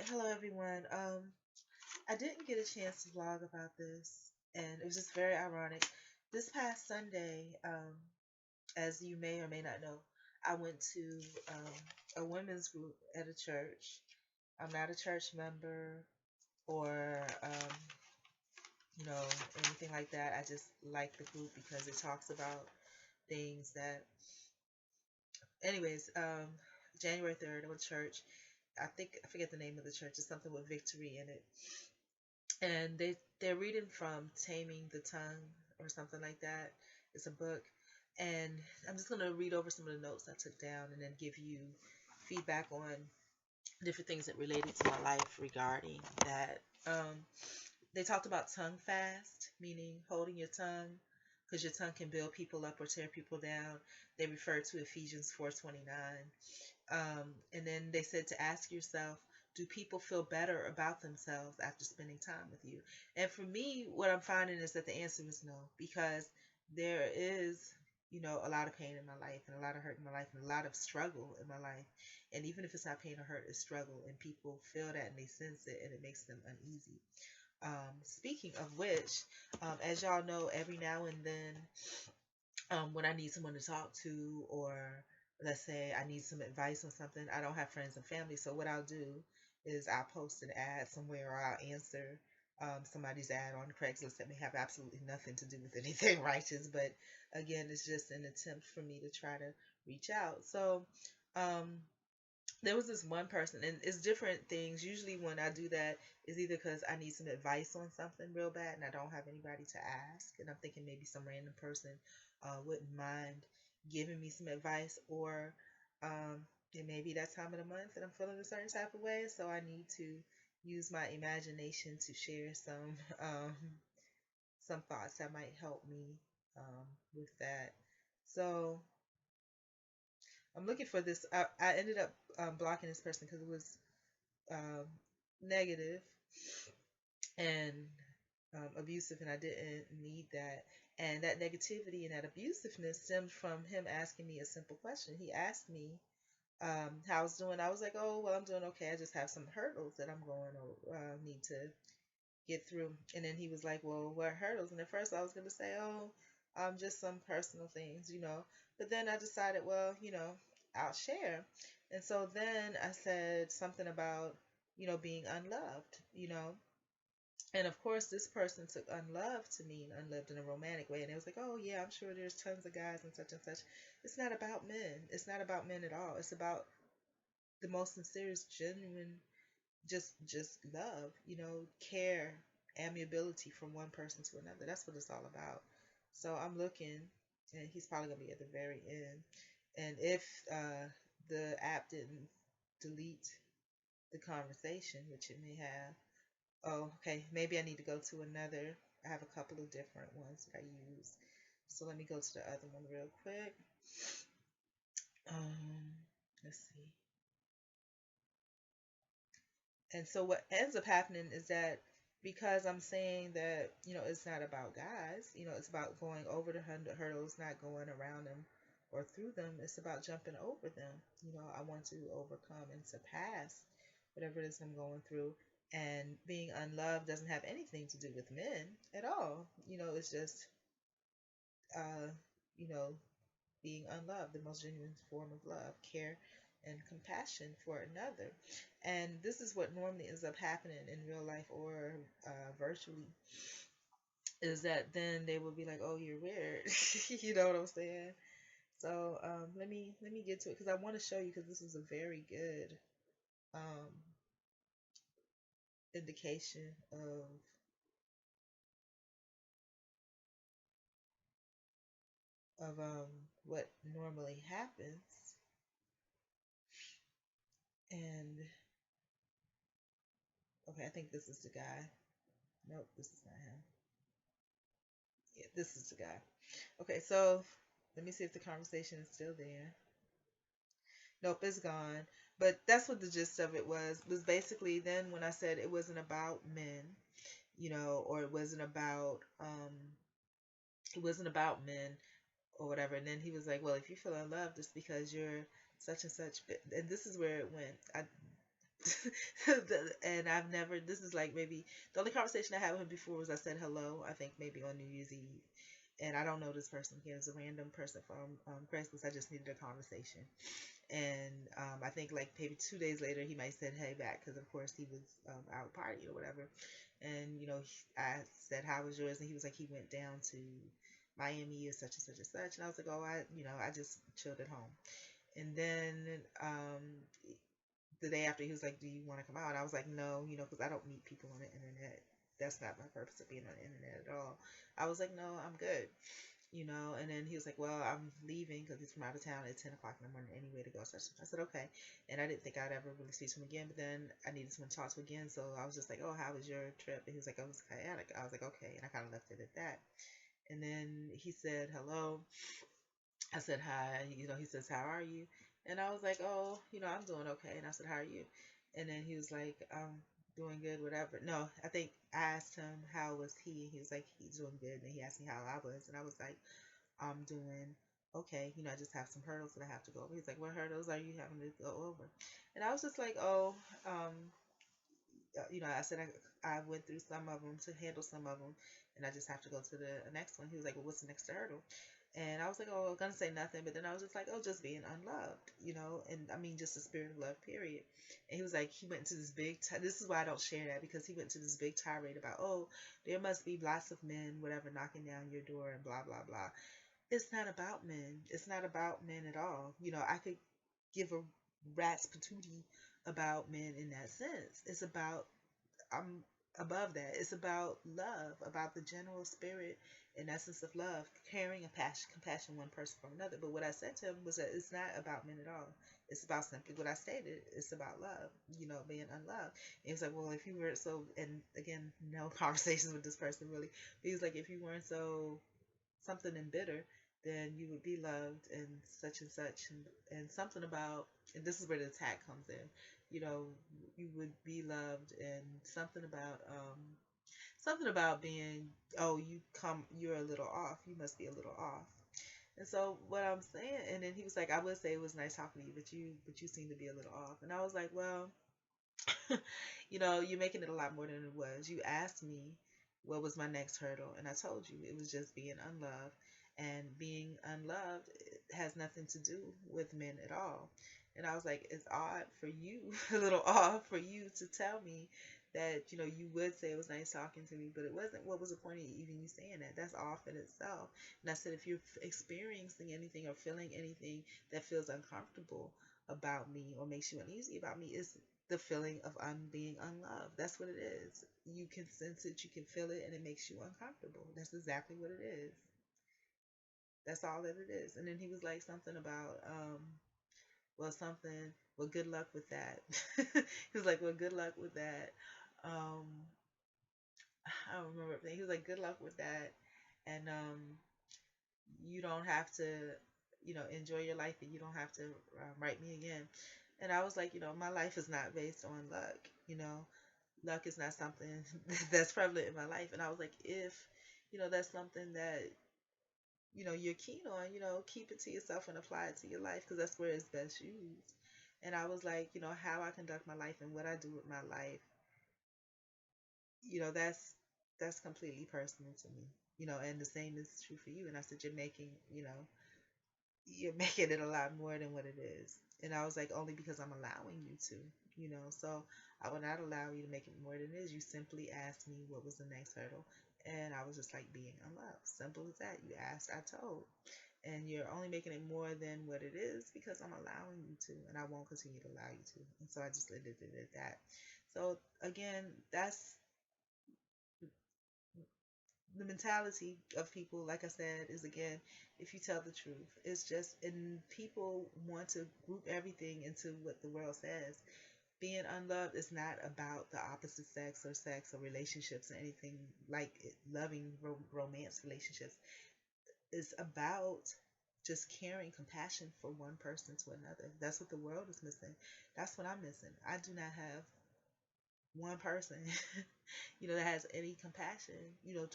Hello everyone. I didn't get a chance to vlog about this, and it was just very ironic. This past Sunday, as you may or may not know, I went to a women's group at a church. I'm not a church member or anything like that. I just like the group because it talks about things that. Anyways, January 3rd, I went to church. I forget the name of the church. It's something with victory in it, and they're reading from Taming the Tongue or something like that. It's a book, and I'm just gonna read over some of the notes I took down, and then give you feedback on different things that related to my life regarding that. They talked about tongue fast, meaning holding your tongue, because your tongue can build people up or tear people down. They referred to Ephesians 4:29. And then they said to ask yourself, do people feel better about themselves after spending time with you? And for me, what I'm finding is that the answer is no, because there is, a lot of pain in my life and a lot of hurt in my life and a lot of struggle in my life. And even if it's not pain or hurt, it's struggle. And people feel that and they sense it and it makes them uneasy. Speaking of which, as y'all know, every now and then when I need someone to talk to, or let's say I need some advice on something, I don't have friends and family. So what I'll do is I'll post an ad somewhere, or I'll answer somebody's ad on Craigslist that may have absolutely nothing to do with anything righteous. But again, it's just an attempt for me to try to reach out. So um, there was this one person, and it's different things. Usually, when I do that, is either because I need some advice on something real bad and I don't have anybody to ask, and I'm thinking maybe some random person wouldn't mind giving me some advice, or it may be that time of the month that I'm feeling a certain type of way, so I need to use my imagination to share some thoughts that might help me with that. So I'm looking for this. I ended up blocking this person because it was um, negative and abusive, and I didn't need that. And that negativity and that abusiveness stemmed from him asking me a simple question. He asked me how I was doing. I was like, "Oh, well, I'm doing okay. I just have some hurdles that I'm going to need to get through." And then he was like, "Well, what hurdles?" And at first, I was going to say, "Oh, just some personal things." But then I decided, well, I'll share. And so then I said something about, being unloved. And of course, this person took unloved to mean unloved in a romantic way. And it was like, oh, yeah, I'm sure there's tons of guys and such and such. It's not about men. It's not about men at all. It's about the most sincere, genuine, just love, care, amiability from one person to another. That's what it's all about. So I'm looking, and he's probably going to be at the very end. And if the app didn't delete the conversation, which it may have. Oh, okay. Maybe I need to go to another. I have a couple of different ones that I use. So let me go to the other one real quick. Um, let's see. And so what ends up happening is that because I'm saying that, it's not about guys, it's about going over the hurdles, not going around them or through them. It's about jumping over them. I want to overcome and surpass whatever it is I'm going through. And being unloved doesn't have anything to do with men at all. It's just, uh, you know, being unloved, the most genuine form of love, care, and compassion for another. And this is what normally ends up happening in real life or virtually, is that then they will be like, "Oh, you're weird." You know what I'm saying? So let me get to it because I want to show you, because this is a very good um, indication of what normally happens. And okay, I think this is the guy. Nope, this is not him. Yeah, this is the guy. Okay, so let me see if the conversation is still there. Nope, it's gone. But that's what the gist of it was basically then when I said it wasn't about men, or it wasn't about men or whatever. And then he was like, "Well, if you feel unloved, it's because you're such and such." And this is where it went. I And I've never, this is like maybe the only conversation I had with him before was I said hello, I think maybe on New Year's Eve. And I don't know this person. He was a random person from Craigslist. I just needed a conversation. And I think like maybe 2 days later, he might said hey back because of course he was out partying or whatever. And I said how was yours, and he was like he went down to Miami or such and such and such. And I was like, oh, I just chilled at home. And then the day after, he was like, do you want to come out? And I was like, no, because I don't meet people on the internet. That's not my purpose of being on the internet at all. I was like, no, I'm good. And then he was like, well, I'm leaving because he's from out of town at 10 o'clock in the morning anyway to go. So I said, okay. And I didn't think I'd ever really speak to him again, but then I needed someone to talk to again. So I was just like, oh, how was your trip? And he was like, I was chaotic. I was like, okay. And I kind of left it at that. And then he said, hello. I said, hi. He says, how are you? And I was like, oh, I'm doing okay. And I said, how are you? And then he was like, doing good, whatever. No, I think I asked him how was he. He was like, he's doing good. And he asked me how I was. And I was like, I'm doing okay. I just have some hurdles that I have to go over. He's like, what hurdles are you having to go over? And I was just like, oh, I said I went through some of them to handle some of them, and I just have to go to the next one. He was like, well, what's the next hurdle? And I was like, oh, I'm gonna say nothing, but then I was just like, oh, just being unloved, and I mean, just the spirit of love, period. And he was like, he went into this this is why I don't share that, because he went to this big tirade about, oh, there must be lots of men, whatever, knocking down your door and blah, blah, blah. It's not about men. It's not about men at all. I could give a rat's patootie about men in that sense. It's about, I'm above that. It's about love, about the general spirit and essence of love, caring and compassion one person from another. But what I said to him was that it's not about men at all. It's about simply what I stated. It's about love, being unloved. And he was like, well, if you were so, and again, no conversations with this person really. But he was like, if you weren't so something and bitter, then you would be loved and such, and something about, and this is where the attack comes in, you would be loved, and something about being, oh, you're a little off, you must be a little off. And so what I'm saying, and then he was like, I would say it was nice talking to you, but you seem to be a little off. And I was like, well, you're making it a lot more than it was. You asked me what was my next hurdle, and I told you it was just being unloved. And being unloved has nothing to do with men at all. And I was like, it's odd for you, a little odd for you to tell me that, you would say it was nice talking to me, but it wasn't. What was the point of even you saying that? That's off in itself. And I said, if you're experiencing anything or feeling anything that feels uncomfortable about me or makes you uneasy about me, it's the feeling of being unloved. That's what it is. You can sense it, you can feel it, and it makes you uncomfortable. That's exactly what it is. That's all that it is. And then he was like something about, well, good luck with that. He was like, well, good luck with that. Um, I don't remember everything. He was like, good luck with that. And you don't have to, enjoy your life, and you don't have to write me again. And I was like, my life is not based on luck. Luck is not something that's prevalent in my life. And I was like, if, that's something that, you're keen on, keep it to yourself and apply it to your life, because that's where it's best used. And I was like, how I conduct my life and what I do with my life, that's completely personal to me. And the same is true for you. And I said, you're making it a lot more than what it is. And I was like, only because I'm allowing you to, so I will not allow you to make it more than it is. You simply asked me what was the next hurdle. And I was just like being unloved. Simple as that. You asked, I told. And you're only making it more than what it is because I'm allowing you to. And I won't continue to allow you to. And so I just ended it at that. So again, that's the mentality of people, like I said, is again, if you tell the truth, it's just, and people want to group everything into what the world says. Being unloved is not about the opposite sex or relationships or anything like it, loving romance relationships. It's about just caring compassion for one person to another. That's what the world is missing. That's what I'm missing. I do not have one person that has any compassion,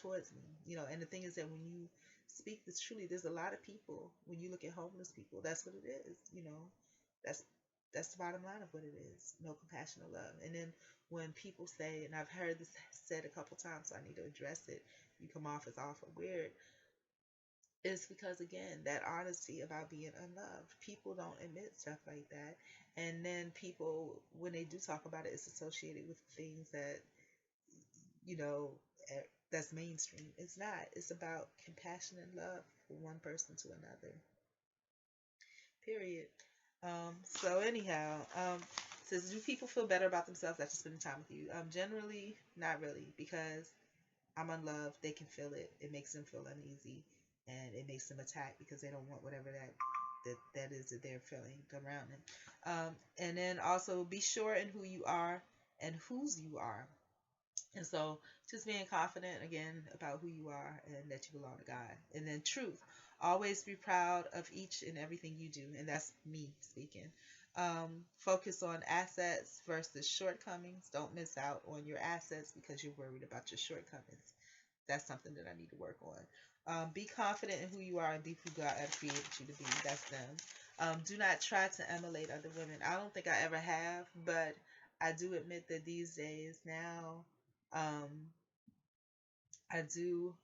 towards me, and the thing is that when you speak this truly, there's a lot of people, when you look at homeless people, that's what it is, that's That's the bottom line of what it is. No compassion or love. And then when people say, and I've heard this said a couple times, so I need to address it, you come off as awful weird. It's because, again, that honesty about being unloved. People don't admit stuff like that. And then people, when they do talk about it, it's associated with things that, you know, that's mainstream. It's not. It's about compassion and love for one person to another. Period. So anyhow, says, do people feel better about themselves after spending time with you? Generally, not really, because I'm unloved. They can feel it. It makes them feel uneasy, and it makes them attack because they don't want whatever that is that they're feeling around them. And then also be sure in who you are and whose you are. And so just being confident again about who you are and that you belong to God. And then truth. Always be proud of each and everything you do. And that's me speaking. Focus on assets versus shortcomings. Don't miss out on your assets because you're worried about your shortcomings. That's something that I need to work on. Be confident in who you are and be who God created you to be. That's them. Do not try to emulate other women. I don't think I ever have, but I do admit that these days now, um, I do,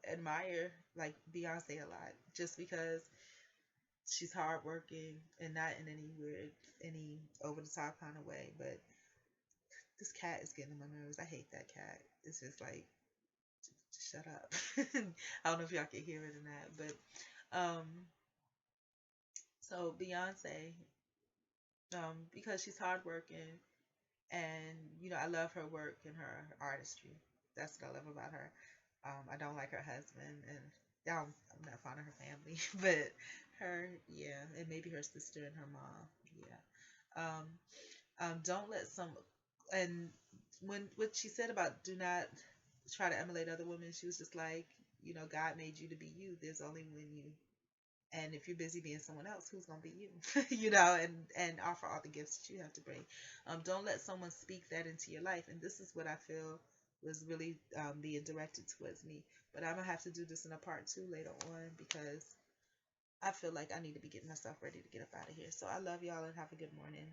admire like Beyonce a lot just because she's hardworking and not in any over the top kind of way. But this cat is getting on my nerves. I hate that cat. It's just like, shut up. I don't know if y'all can hear it or not, but so Beyonce, because she's hardworking and I love her work and her artistry. That's what I love about her. I don't like her husband, and I'm not fond of her family, but her, yeah, and maybe her sister and her mom, yeah. Don't let some, and when what she said about do not try to emulate other women, she was just like, God made you to be you. There's only one you, and if you're busy being someone else, who's gonna be you? And offer all the gifts that you have to bring. Don't let someone speak that into your life. And this is what I feel was really being directed towards me. But I'm gonna have to do this in a part two later on because I feel like I need to be getting myself ready to get up out of here. So I love y'all and have a good morning.